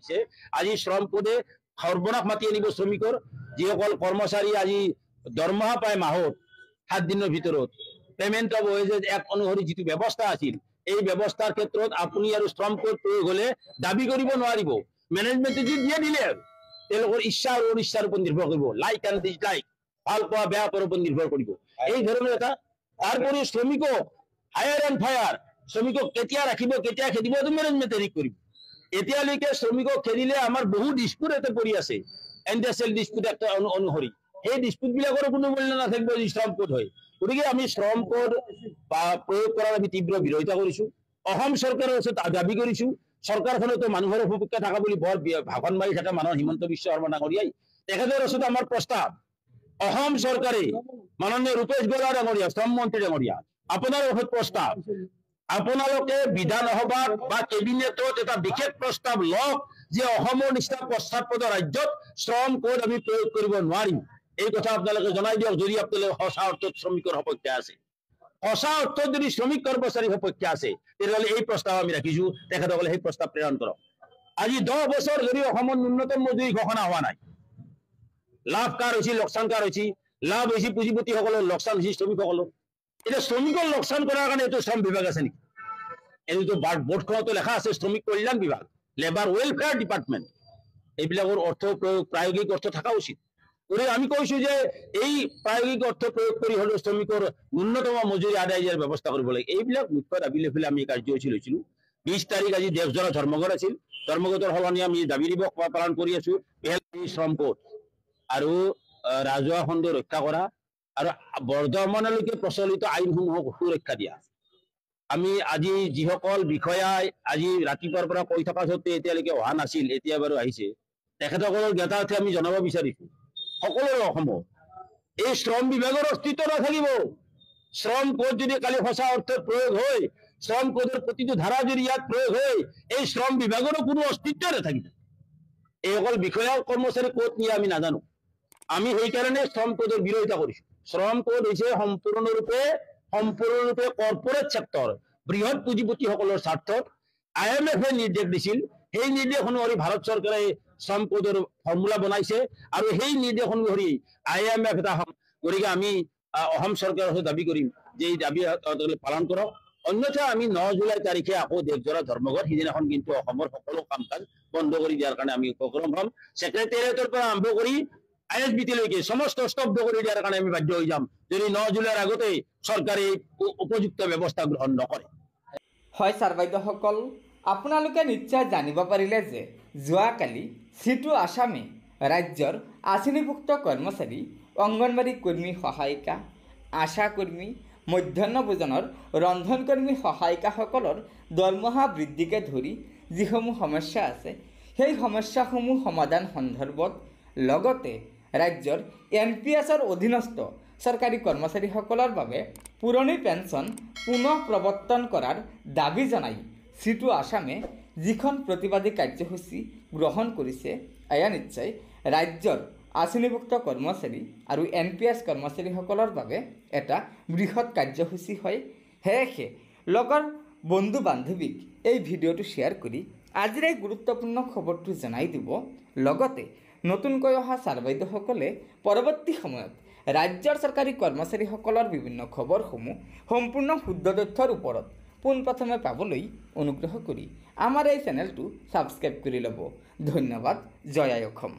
দিছে আজি শ্ৰম কোডে সৰ্বনাশ মাতি আনিব শ্ৰমিকৰ যিসকল কৰ্মচাৰী আজি দৰমহা পায় মাহত 7 দিনৰ ভিতৰত পেমেন্ট অফ ওয়েজেস এক অনুসৰি যিটো ব্যৱস্থা আছিল এই ব্যৱস্থাৰ ক্ষেত্ৰত আপুনি আৰু শ্ৰম কোড প্ৰয়োগ হলে দাবী কৰিব নোৱাৰিব মেনেজমেন্টে যি দিয়ে দিলে তেওঁলোকৰ ইচ্ছা আৰু অনিচ্ছাৰ ওপৰত নিৰ্ভৰ কৰিব লাইক এণ্ড ডিসলাইক ভাল পোৱা বেয়া পোৱাৰ ওপৰত নিৰ্ভৰ কৰিব এই ধৰণৰ এটা তাৰপৰে শ্ৰমিকক হায়াৰ এন্ড ফায়াৰ শ্ৰমিকক কেতিয়া ৰাখিব কেতিয়া খেদিব তো ম্যানেজমেন্টে ঠিক কৰিব এতিয়ালৈকে শ্ৰমিকক খেদিলে আমাৰ বহু ডিসপুট এতে পৰি আছে এনডেসেল ডিসপুট একটা অনুসৰি এই ডিসপুট বিলাকৰ কোনো মূল্য নাথাকিব যি শ্ৰম কোড হয় গতিকে আমি শ্ৰম কোড প্ৰয়োগ কৰাৰ আমি তীব্ৰ বিৰোধিতা কৰিছো অসম চৰকাৰৰ ওচৰত দাবী কৰিছো চৰকাৰখনেতো মানুহৰ সপক্ষে থকা বুলি বৰ ভাষণ মাৰি থকা মানুহ হিমন্ত বিশ্ব শৰ্মা ডাঙৰীয়াই তেখেতৰ ওচৰত আমাৰ প্ৰস্তাৱ অসম চৰকাৰে মাননীয় ৰূপেশ গৌড়া ডাঙৰীয়া শ্ৰম মন্ত্ৰী ডাঙৰীয়া আপোনাৰ ওচৰত প্ৰস্তাৱ আপোনালোকে বিধানসভাত বা কেবিনেটত এটা বিশেষ প্ৰস্তাৱ লওক যে অসমৰ নিচিনা পশ্চাৎপদ ৰাজ্যত শ্ৰম কোড আমি প্ৰয়োগ কৰিব নোৱাৰিম এই কথা আপোনালোকে জনাই দিয়ক যদি আপোনালোকে সঁচা অৰ্থত শ্ৰমিকৰ সপক্ষে আছে সঁচা অৰ্থত যদি শ্ৰমিক কৰ্মচাৰীৰ সপক্ষে আছে তেতিয়াহ'লে এই প্ৰস্তাৱ আমি ৰাখিছো তেখেতসকলে সেই প্ৰস্তাৱ প্ৰেৰণ কৰক আজি 10 বছৰ ধৰি অসমৰ ন্যূনতম মজুৰি ঘোষণা হোৱা নাই লাভ কাৰ হৈছে লোকচান কাৰ হৈছে লাভ হৈছে পুঁজিপতিসকলৰ লোকচান হৈছে শ্ৰমিকসকলৰ এতিয়া শ্ৰমিকৰ লোকচান কৰাৰ কাৰণে এইটো শ্ৰম বিভাগ আছে নেকি এইটো বোৰ্ডখনতো লেখা আছে শ্ৰমিক কল্যাণ বিভাগ লেবাৰ ওয়েলফেয়াৰ ডিপাৰ্টমেণ্ট এইবিলাকৰ অৰ্থ প্ৰয়োগ প্ৰায়োগিক অৰ্থ থকা উচিত গতিকে আমি কৈছো যে এই প্ৰায়োগিক অৰ্থ প্ৰয়োগ কৰি হলেও শ্ৰমিকৰ ন্যূনতম মজুৰি আদায় দিয়াৰ ব্যৱস্থা কৰিব লাগে এইবিলাক মুখ্য দাবী লৈ পেলাই আমি কাৰ্যসূচী লৈছিলো 20 তাৰিখ আজি দেশজোৰা ধৰ্মঘট আছিল ধৰ্মঘটৰ সলনি আমি দাবী দিৱস পালন কৰি আছো শ্ৰম কোড আৰু ৰাজহুৱা খণ্ড ৰক্ষা কৰা আৰু বৰ্তমানলৈকে প্ৰচলিত আইনসমূহক সুৰক্ষা দিয়া আমি আজি যিসকল বিষয়াই আজি ৰাতিপুৱাৰ পৰা কৈ থকা সত্ত্বে এতিয়ালৈকে অহা নাছিল এতিয়া বাৰু আহিছে তেখেতসকলৰ জ্ঞাতাৰ্থে আমি জনাব বিচাৰিছো সকলোৰে অসমত এই শ্ৰম বিভাগৰ অস্তিত্ব নাথাকিব শ্ৰম কোড যদি কালি সঁচা অৰ্থত প্ৰয়োগ হয় শ্ৰম কোডৰ প্ৰতিটো ধাৰা যদি ইয়াত প্ৰয়োগ হয় এই শ্ৰম বিভাগৰো কোনো অস্তিত্ব নাথাকিব এই অকল বিষয়া কৰ্মচাৰী ক'ত নিয়ে আমি নাজানো আমি সেইকাৰণে শ্ৰম কোডৰ বিৰোধিতা কৰিছো শ্ৰম কোড হৈছে সম্পূৰ্ণৰূপে কৰ্পোৰেট সেক্টৰ বৃহৎ পুঁজিপতিসকলৰ স্বাৰ্থত IMF নিৰ্দেশ দিছিল সেই নিৰ্দেশ অনুসৰি ভাৰত চৰকাৰে শ্ৰম কোডৰ ফৰ্মুলা বনাইছে আৰু সেই নিৰ্দেশ অনুসৰি IMF এটা গতিকে আমি অসম চৰকাৰৰ দাবী কৰিম যে এই দাবী পালন কৰক অন্যথা আমি 9 জুলাই তাৰিখে আকৌ দেশজোৰা ধৰ্মঘট সিদিনাখন কিন্তু অসমৰ সকলো কাম কাজ বন্ধ কৰি দিয়াৰ কাৰণে আমি উপক্ৰম হ'ম সেক্ৰেটাৰিয়েটৰ পৰা আৰম্ভ কৰি ISBT লৈকে সমস্ত স্তব্ধ কৰি দিয়াৰ কাৰণে আমি বাধ্য হৈ যাম যদি 9 জুলাইৰ আগতে চৰকাৰে উপযুক্ত ব্যৱস্থা গ্ৰহণ নকৰে হয় ছাৰ বাইদেউসকল আপোনালোকে নিশ্চয় জানিব পাৰিলে যে যোৱাকালি সিটু আসামে ৰাজ্যৰ আঁচনিভুক্ত কৰ্মচাৰী অংগনবাড়ী কৰ্মী সহায়িকা আশা কৰ্মী মধ্যাহ্ন ভোজনৰ ৰন্ধন কৰ্মী সহায়িকাসকলৰ দৰমহা বৃদ্ধিকে ধৰি যিসমূহ সমস্যা আছে সেই সমস্যাসমূহ সমাধান সন্দৰ্ভত লগতে ৰাজ্যৰ NPSৰ অধীনস্থ চৰকাৰী কৰ্মচাৰীসকলৰ বাবে পুৰণি পেঞ্চন পুনৰ প্ৰৱৰ্তন কৰাৰ দাবী জনাই সিটু আসামে যিখন প্ৰতিবাদী কাৰ্যসূচী গ্ৰহণ কৰিছে এয়া নিশ্চয় ৰাজ্যৰ আঁচনিভুক্ত কৰ্মচাৰী আৰু NPS কৰ্মচাৰীসকলৰ বাবে এটা বৃহৎ কাৰ্যসূচী হয় সেয়েহে লগৰ বন্ধু বান্ধৱীক এই ভিডিঅ'টো শ্বেয়াৰ কৰি আজিৰ এই গুৰুত্বপূৰ্ণ খবৰটো জনাই দিব লগতে নতুনকৈ অহা ছাৰ বাইদেউসকলে পৰৱৰ্তী সময়ত ৰাজ্যৰ চৰকাৰী কৰ্মচাৰীসকলৰ বিভিন্ন খবৰসমূহ সম্পূৰ্ণ শুদ্ধ তথ্যৰ ওপৰত পোনপ্ৰথমে পাবলৈ অনুগ্ৰহ কৰি আমাৰ এই চেনেলটো ছাবস্ক্ৰাইব কৰি ল'ব ধন্যবাদ জয় আই অসম।